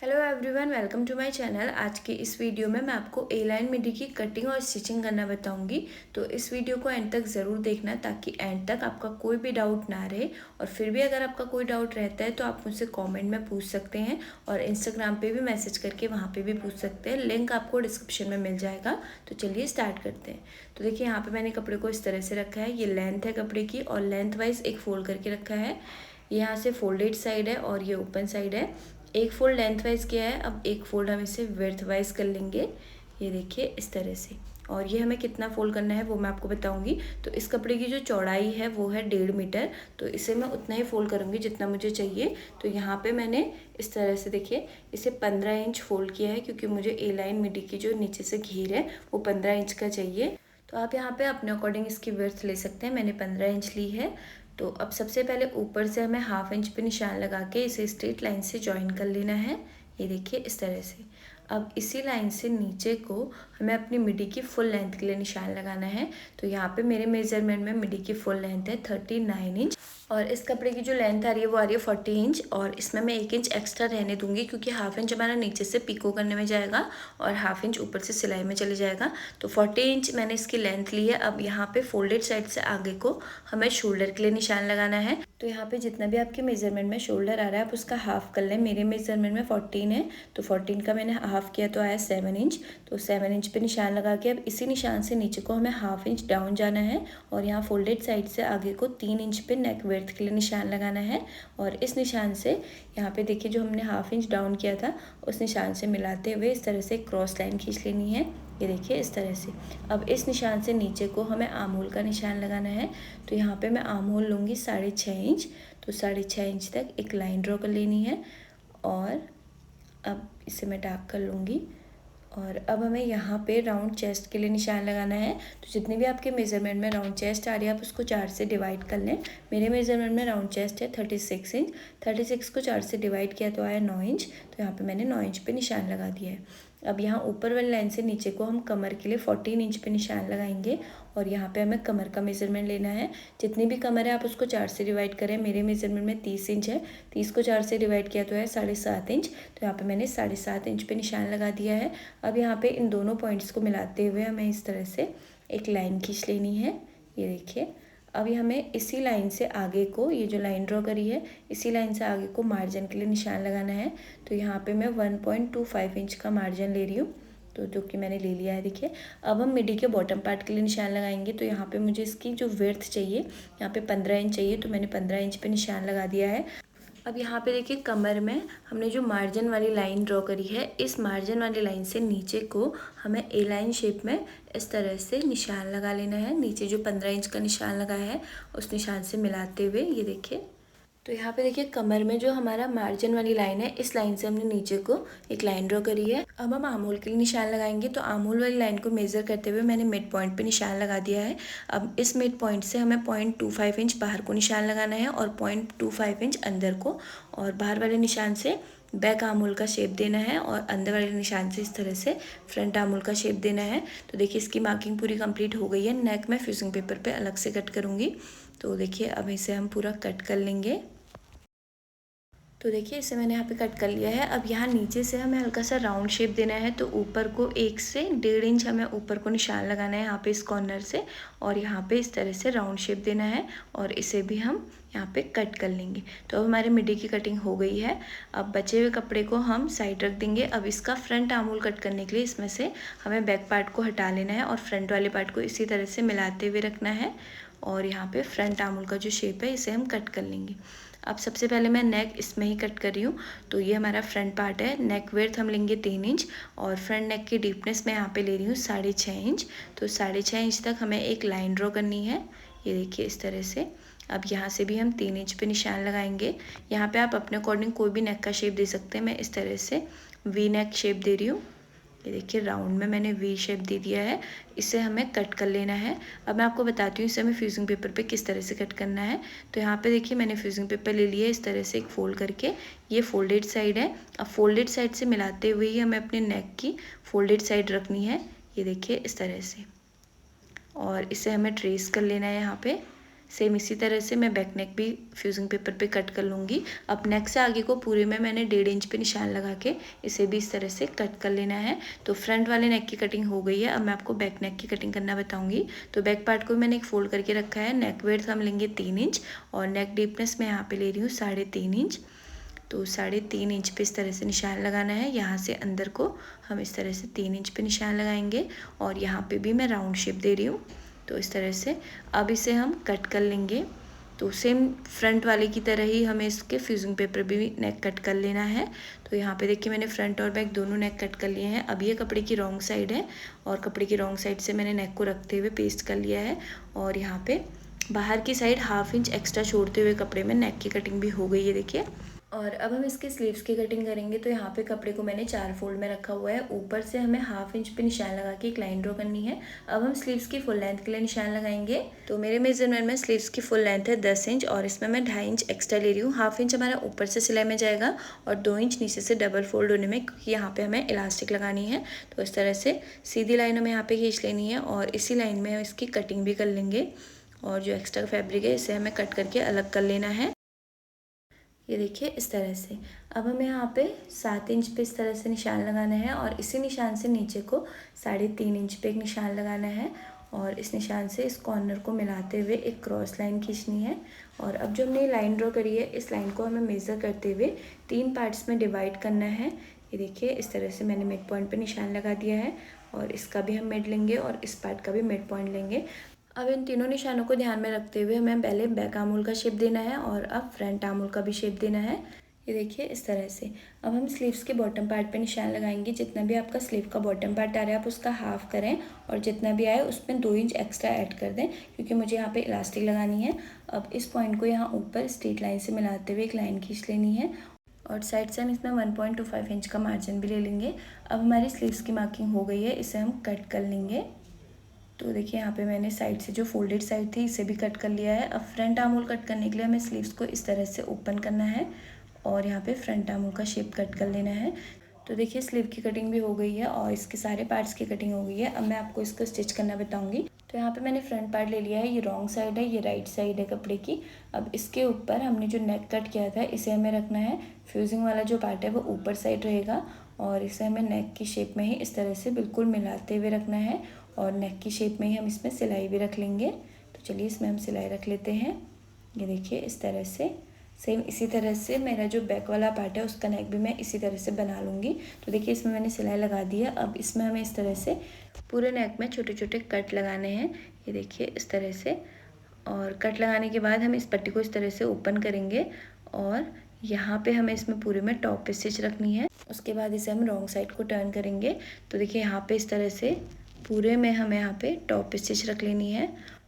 Hello everyone, welcome to my channel. आज के इस वीडियो में मैं आपको ए लाइन मिडी की कटिंग और स्टिचिंग करना बताऊंगी। तो इस वीडियो को एंड तक ज़रूर देखना ताकि एंड तक आपका कोई भी डाउट ना रहे। और फिर भी अगर आपका कोई डाउट रहता है तो आप मुझसे कमेंट में पूछ सकते हैं और इंस्टाग्राम पे भी मैसेज करके वहाँ पे भी पूछ सकते हैं। लिंक आपको डिस्क्रिप्शन में मिल जाएगा। तो चलिए स्टार्ट करते हैं। तो देखिए यहाँ पर मैंने कपड़े को इस तरह से रखा है। ये लेंथ है कपड़े की और लेंथ वाइज एक फोल्ड करके रखा है। यहाँ से फोल्डेड साइड है और ये ओपन साइड है। एक फोल्ड लेंथ वाइज किया है, अब एक फोल्ड हम इसे विड्थ वाइज कर लेंगे। ये देखिए इस तरह से। और ये हमें कितना फोल्ड करना है वो मैं आपको बताऊंगी। तो इस कपड़े की जो चौड़ाई है वो है 1.5 मीटर। तो इसे मैं उतना ही फोल्ड करूंगी जितना मुझे चाहिए। तो यहाँ पे मैंने इस तरह से देखिए इसे 15 इंच फोल्ड किया है, क्योंकि मुझे ए लाइन मिडी की जो नीचे से घेर है वो 15 इंच का चाहिए। तो आप यहाँ पे अपने अकॉर्डिंग इसकी विड्थ ले सकते हैं। मैंने 15 इंच ली है। तो अब सबसे पहले ऊपर से हमें हाफ इंच पे निशान लगा के इसे स्ट्रेट लाइन से जॉइन कर लेना है। ये देखिए इस तरह से। अब इसी लाइन से नीचे को हमें अपनी मिडी की फुल लेंथ के लिए निशान लगाना है। तो यहाँ पे मेरे मेजरमेंट में मिडी की फुल लेंथ है 39 इंच और इस कपड़े की जो लेंथ आ रही है वो आ रही है 40 इंच। और इसमें मैं 1 इंच एक्स्ट्रा रहने दूंगी, क्योंकि हाफ इंच हमारा नीचे से पिको करने में जाएगा और हाफ इंच ऊपर से सिलाई में चले जाएगा। तो 40 इंच मैंने इसकी लेंथ ली है। अब यहाँ पे फोल्डेड साइड से आगे को हमें शोल्डर के लिए निशान लगाना है। तो यहाँ पे जितना भी आपके मेजरमेंट में शोल्डर आ रहा है आप उसका हाफ कर लें। मेरे मेजरमेंट में 14 है, तो 14 का मैंने हाफ किया तो आया 7 इंच। तो 7 इंच पे निशान लगा के अब इसी निशान से नीचे को हमें हाफ इंच डाउन जाना है और यहाँ फोल्डेड साइड से आगे को 3 इंच पे नेक विड्थ के लिए निशान लगाना है। और इस निशान से यहाँ पे देखिए जो हमने हाफ इंच डाउन किया था उस निशान से मिलाते हुए इस तरह से क्रॉस लाइन खींच लेनी है। ये देखिए इस तरह से। अब इस निशान से नीचे को हमें आर्म होल का निशान लगाना है। तो यहाँ पे मैं आर्म होल लूँगी 6.5 इंच। तो 6.5 इंच तक एक लाइन ड्रॉ कर लेनी है और अब इसे मैं डार्क कर लूँगी। और अब हमें यहाँ पे राउंड चेस्ट के लिए निशान लगाना है। तो जितनी भी आपके मेजरमेंट में राउंड चेस्ट आ रही है आप उसको 4 से डिवाइड कर लें। मेरे मेजरमेंट में राउंड चेस्ट है 36 इंच। 36 को 4 से डिवाइड किया तो आया 9 इंच। तो यहाँ पे मैंने 9 इंच पे निशान लगा दिया है। अब यहाँ ऊपर वाली लाइन से नीचे को हम कमर के लिए 14 इंच पे निशान लगाएंगे और यहाँ पे हमें कमर का मेजरमेंट लेना है। जितनी भी कमर है आप उसको 4 से डिवाइड करें। मेरे मेजरमेंट में 30 इंच है, 30 को 4 से डिवाइड किया तो है 7.5 इंच। तो यहाँ पे मैंने 7.5 इंच पे निशान लगा दिया है। अब यहाँ पे इन दोनों पॉइंट्स को मिलाते हुए हमें इस तरह से एक लाइन खींच लेनी है। ये देखिए। अभी हमें इसी लाइन से आगे को, ये जो लाइन ड्रॉ करी है इसी लाइन से आगे को मार्जिन के लिए निशान लगाना है। तो यहाँ पे मैं 1.25 इंच का मार्जिन ले रही हूँ, तो जो कि मैंने ले लिया है। देखिए अब हम मिडी के बॉटम पार्ट के लिए निशान लगाएंगे। तो यहाँ पे मुझे इसकी जो विड्थ चाहिए, यहाँ पे 15 इंच चाहिए, तो मैंने 15 इंच पे निशान लगा दिया है। अब यहाँ पे देखिए कमर में हमने जो मार्जिन वाली लाइन ड्रॉ करी है, इस मार्जिन वाली लाइन से नीचे को हमें ए लाइन शेप में इस तरह से निशान लगा लेना है। नीचे जो 15 इंच का निशान लगाया है उस निशान से मिलाते हुए ये देखिए। तो यहाँ पे देखिए कमर में जो हमारा मार्जिन वाली लाइन है इस लाइन से हमने नीचे को एक लाइन ड्रॉ करी है। अब हम आर्म होल के लिए निशान लगाएंगे। तो आर्म होल वाली लाइन को मेज़र करते हुए मैंने मिड पॉइंट पे निशान लगा दिया है। अब इस मिड पॉइंट से हमें 0.25 इंच बाहर को निशान लगाना है और 0.25 इंच अंदर को। और बाहर वाले निशान से बैक आर्म होल का शेप देना है और अंदर वाले निशान से इस तरह से फ्रंट आर्म होल का शेप देना है। तो देखिए इसकी मार्किंग पूरी कंप्लीट हो गई है। नेक मैं फ्यूजिंग पेपर पे अलग से कट करूँगी। तो देखिए अब इसे हम पूरा कट कर लेंगे। तो देखिए इसे मैंने यहाँ पे कट कर लिया है। अब यहाँ नीचे से हमें हल्का सा राउंड शेप देना है। तो ऊपर को 1 से 1.5 इंच हमें ऊपर को निशान लगाना है यहाँ पे इस कॉर्नर से, और यहाँ पे इस तरह से राउंड शेप देना है और इसे भी हम यहाँ पे कट कर लेंगे। तो अब हमारे मिडी की कटिंग हो गई है। अब बचे हुए कपड़े को हम साइड रख देंगे। अब इसका फ्रंट आर्म होल कट करने के लिए इसमें से हमें बैक पार्ट को हटा लेना है और फ्रंट वाले पार्ट को इसी तरह से मिलाते हुए रखना है। और यहाँ पे फ्रंट आर्म होल का जो शेप है इसे हम कट कर लेंगे। अब सबसे पहले मैं नेक इसमें ही कट कर रही हूँ। तो ये हमारा फ्रंट पार्ट है। नेक विड्थ हम लेंगे 3 इंच और फ्रंट नेक की डीपनेस मैं यहाँ पे ले रही हूँ 6.5 इंच। तो 6.5 इंच तक हमें एक लाइन ड्रॉ करनी है। ये देखिए इस तरह से। अब यहाँ से भी हम 3 इंच पे निशान लगाएंगे। यहाँ पे आप अपने अकॉर्डिंग कोई भी नेक का शेप दे सकते हैं। मैं इस तरह से वी नेक शेप दे रही हूँ। ये देखिए राउंड में मैंने वी शेप दे दिया है। इसे हमें कट कर लेना है। अब मैं आपको बताती हूँ इसे हमें फ्यूजिंग पेपर पे किस तरह से कट करना है। तो यहाँ पे देखिए मैंने फ्यूजिंग पेपर ले लिया है इस तरह से एक फोल्ड करके। ये फोल्डेड साइड है। अब फोल्डेड साइड से मिलाते हुए ही हमें अपने नेक की फोल्डेड साइड रखनी है। ये देखिए इस तरह से। और इसे हमें ट्रेस कर लेना है यहाँ पे सेम इसी तरह से मैं बैक नेक भी फ्यूजिंग पेपर पे कट कर लूँगी। अब नेक से आगे को पूरे में मैंने 1.5 इंच पे निशान लगा के इसे भी इस तरह से कट कर लेना है। तो फ्रंट वाले नेक की कटिंग हो गई है। अब मैं आपको बैक नेक की कटिंग करना बताऊँगी। तो बैक पार्ट को मैंने एक फोल्ड करके रखा है। नेक विड्थ हम लेंगे 3 इंच और नेक डीपनेस मैं यहाँ पे ले रही हूँ 3.5 इंच। तो 3.5 इंच पे इस तरह से निशान लगाना है। यहाँ से अंदर को हम इस तरह से 3 इंच पे निशान लगाएंगे और यहाँ पे भी मैं राउंड शेप दे रही हूँ। तो इस तरह से अब इसे हम कट कर लेंगे। तो सेम फ्रंट वाले की तरह ही हमें इसके फ्यूजिंग पेपर भी नेक कट कर लेना है। तो यहाँ पे देखिए मैंने फ्रंट और बैक दोनों नेक कट कर लिए हैं। अब ये कपड़े की रॉन्ग साइड है और कपड़े की रॉन्ग साइड से मैंने नेक को रखते हुए पेस्ट कर लिया है और यहाँ पे बाहर की साइड 1/2 इंच एक्स्ट्रा छोड़ते हुए कपड़े में नेक की कटिंग भी हो गई है देखिए। और अब हम इसके स्लीव्स की कटिंग करेंगे। तो यहाँ पे कपड़े को मैंने 4 फोल्ड में रखा हुआ है। ऊपर से हमें 1/2 इंच पे निशान लगा के एक लाइन ड्रॉ करनी है। अब हम स्लीव्स की फुल लेंथ के लिए निशान लगाएंगे। तो मेरे मेजरमेंट में स्लीव्स की फुल लेंथ है 10 इंच और इसमें मैं 2.5 इंच एक्स्ट्रा ले रही हूँ। 1/2 इंच हमारा ऊपर से सिलाई में जाएगा और 2 इंच नीचे से डबल फोल्ड होने में, क्योंकि यहाँ पे हमें इलास्टिक लगानी है। तो इस तरह से सीधी लाइन हमें यहाँ पे खींच लेनी है और इसी लाइन में इसकी कटिंग भी कर लेंगे। और जो एक्स्ट्रा फैब्रिक है इसे हमें कट करके अलग कर लेना है। ये देखिए इस तरह से। अब हमें यहाँ पे 7 इंच पे इस तरह से निशान लगाना है और इसी निशान से नीचे को 3.5 इंच पे एक निशान लगाना है और इस निशान से इस कॉर्नर को मिलाते हुए एक क्रॉस लाइन खींचनी है। और अब जो हमने लाइन ड्रॉ करी है इस लाइन को हमें मेज़र करते हुए 3 पार्ट्स में डिवाइड करना है। ये देखिए इस तरह से मैंने मिड पॉइंट पे निशान लगा दिया है और इसका भी हम मिड लेंगे और इस पार्ट का भी मिड पॉइंट लेंगे। अब इन तीनों निशानों को ध्यान में रखते हुए हमें पहले बैक आर्म होल का शेप देना है और अब फ्रंट आर्म होल का भी शेप देना है। ये देखिए इस तरह से। अब हम स्लीव्स के बॉटम पार्ट पे निशान लगाएंगे। जितना भी आपका स्लीव का बॉटम पार्ट आ रहा है आप उसका हाफ करें और जितना भी आए उसमें 2 इंच एक्स्ट्रा ऐड कर दें, क्योंकि मुझे यहाँ पे इलास्टिक लगानी है। अब इस पॉइंट को यहाँ ऊपर स्ट्रेट लाइन से मिलाते हुए एक लाइन खींच लेनी है और साइड से हम इसमें 1.25 इंच का मार्जिन भी ले लेंगे। अब हमारी स्लीव्स की मार्किंग हो गई है, इसे हम कट कर लेंगे। तो देखिए यहाँ पे मैंने साइड से जो फोल्डेड साइड थी इसे भी कट कर लिया है। अब फ्रंट आर्म होल कट करने के लिए हमें स्लीव्स को इस तरह से ओपन करना है और यहाँ पे फ्रंट आर्म होल का शेप कट कर लेना है। तो देखिए स्लीव की कटिंग भी हो गई है और इसके सारे पार्ट्स की कटिंग हो गई है। अब मैं आपको इसको स्टिच करना बताऊँगी। तो यहाँ पे मैंने फ्रंट पार्ट ले लिया है, ये रॉन्ग साइड है, ये राइट साइड है कपड़े की। अब इसके ऊपर हमने जो नेक कट किया था इसे हमें रखना है। फ्यूजिंग वाला जो पार्ट है वो ऊपर साइड रहेगा और इसे हमें नेक की शेप में ही इस तरह से बिल्कुल मिलाते हुए रखना है और नेक की शेप में ही हम इसमें सिलाई भी रख लेंगे। तो चलिए इसमें हम सिलाई रख लेते हैं। ये देखिए इस तरह से। सेम इसी तरह से मेरा जो बैक वाला पार्ट है उसका नेक भी मैं इसी तरह से बना लूँगी। तो देखिए इसमें मैंने सिलाई लगा दी है। अब इसमें हमें इस तरह से पूरे नेक में छोटे छोटे कट लगाने हैं। ये देखिए इस तरह से। और कट लगाने के बाद हम इस पट्टी को इस तरह से ओपन करेंगे और यहाँ पे हमें इसमें पूरे में टॉप पे स्टिच रखनी है। उसके बाद इसे हम रॉन्ग साइड को टर्न करेंगे। तो देखिए यहाँ पे इस तरह से पूरे में हमें यहाँ पे टॉप पे स्टिच रख लेनी है।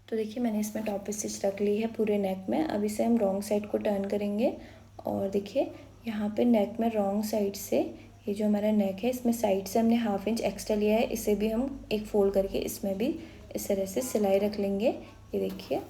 तो देखिए मैंने इसमें टॉप पे स्टिच रख ली है पूरे नेक में। अब इसे हम रॉन्ग साइड को टर्न करेंगे और देखिए यहाँ पे नेक में रॉन्ग साइड से ये जो हमारा नेक है इसमें साइड से हमने 1/2 इंच एक्स्ट्रा लिया है, इसे भी हम एक फोल्ड करके इसमें भी इस तरह से सिलाई रख लेंगे। ये देखिए।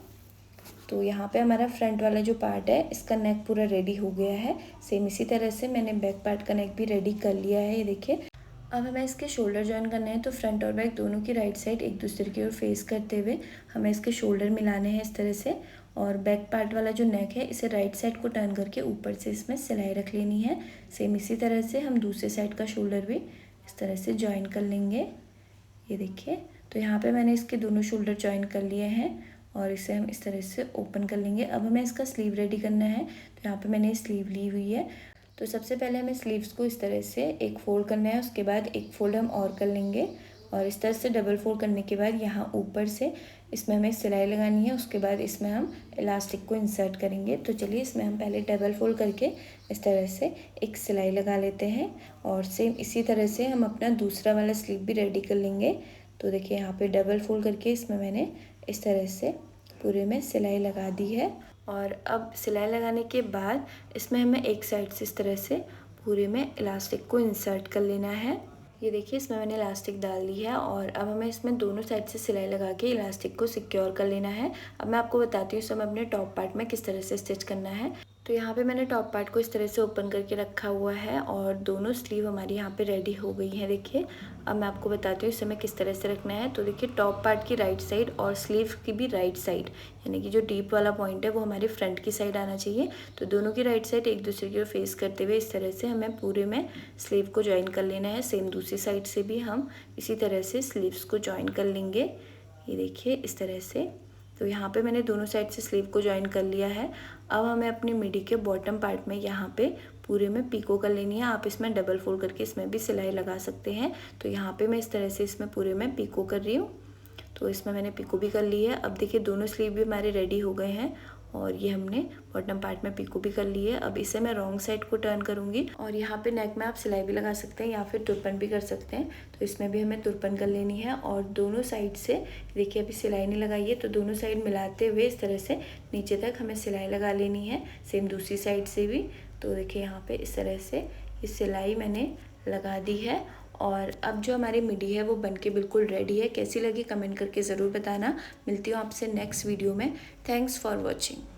तो यहाँ पे हमारा फ्रंट वाला जो पार्ट है इसका नेक पूरा रेडी हो गया है। सेम इसी तरह से मैंने बैक पार्ट का नेक भी रेडी कर लिया है। ये देखिए। अब हमें इसके शोल्डर जॉइन करने हैं। तो फ्रंट और बैक दोनों की राइट साइड एक दूसरे की ओर फेस करते हुए हमें इसके शोल्डर मिलाने हैं इस तरह से। और बैक पार्ट वाला जो नेक है इसे राइट साइड को टर्न करके ऊपर से इसमें सिलाई रख लेनी है। सेम इसी तरह से हम दूसरे साइड का शोल्डर भी इस तरह से जॉइन कर लेंगे। ये देखिए। तो यहाँ पे मैंने इसके दोनों शोल्डर जॉइन कर लिए हैं और इसे हम इस तरह से ओपन कर लेंगे। अब हमें इसका स्लीव रेडी करना है। तो यहाँ पे मैंने स्लीव ली हुई है। तो सबसे पहले हमें स्लीव्स को इस तरह से एक फोल्ड करना है, उसके बाद एक फोल्ड हम और कर लेंगे और इस तरह से डबल फोल्ड करने के बाद यहाँ ऊपर से इसमें हमें सिलाई लगानी है। उसके बाद इसमें हम इलास्टिक को इंसर्ट करेंगे। तो चलिए इसमें हम पहले डबल फोल्ड करके इस तरह से एक सिलाई लगा लेते हैं और सेम इसी तरह से हम अपना दूसरा वाला स्लीव भी रेडी कर लेंगे। तो देखिए यहाँ पे डबल फोल्ड करके इसमें मैंने इस तरह से पूरे में सिलाई लगा दी है। और अब सिलाई लगाने के बाद इसमें हमें एक साइड से इस तरह से पूरे में इलास्टिक को इंसर्ट कर लेना है। ये देखिए इसमें मैंने इलास्टिक डाल दी है और अब हमें इसमें दोनों साइड से सिलाई लगा के इलास्टिक को सिक्योर कर लेना है। अब मैं आपको बताती हूँ सब अपने टॉप पार्ट में किस तरह से स्टिच करना है। तो यहाँ पे मैंने टॉप पार्ट को इस तरह से ओपन करके रखा हुआ है और दोनों स्लीव हमारी यहाँ पे रेडी हो गई हैं। देखिए अब मैं आपको बताती हूँ इसे हमें किस तरह से रखना है। तो देखिए टॉप पार्ट की राइट साइड और स्लीव की भी राइट साइड, यानी कि जो डीप वाला पॉइंट है वो हमारे फ्रंट की साइड आना चाहिए। तो दोनों की राइट साइड एक दूसरे की ओर फेस करते हुए इस तरह से हमें पूरे में स्लीव को ज्वाइन कर लेना है। सेम दूसरी साइड से भी हम इसी तरह से स्लीव्स को ज्वाइन कर लेंगे। ये देखिए इस तरह से। तो यहाँ पे मैंने दोनों साइड से स्लीव को ज्वाइन कर लिया है। अब हमें अपनी मिडी के बॉटम पार्ट में यहाँ पे पूरे में पिको कर लेनी है। आप इसमें डबल फोल्ड करके इसमें भी सिलाई लगा सकते हैं। तो यहाँ पे मैं इस तरह से इसमें पूरे में पिको कर रही हूँ। तो इसमें मैंने पिको भी कर ली है। अब देखिए दोनों स्लीव भी हमारे रेडी हो गए हैं और ये हमने बॉटम पार्ट में पिको भी कर ली है। अब इसे मैं रॉन्ग साइड को टर्न करूँगी और यहाँ पे नेक में आप सिलाई भी लगा सकते हैं या फिर तुरपन भी कर सकते हैं। तो इसमें भी हमें तुरपन कर लेनी है और दोनों साइड से देखिए अभी सिलाई नहीं लगाई है, तो दोनों साइड मिलाते हुए इस तरह से नीचे तक हमें सिलाई लगा लेनी है। सेम दूसरी साइड से भी। तो देखिए यहाँ पे इस तरह से ये सिलाई मैंने लगा दी है और अब जो हमारी मिडी है वो बनके बिल्कुल रेडी है। कैसी लगी कमेंट करके ज़रूर बताना। मिलती हूँ आपसे नेक्स्ट वीडियो में। Thanks for watching.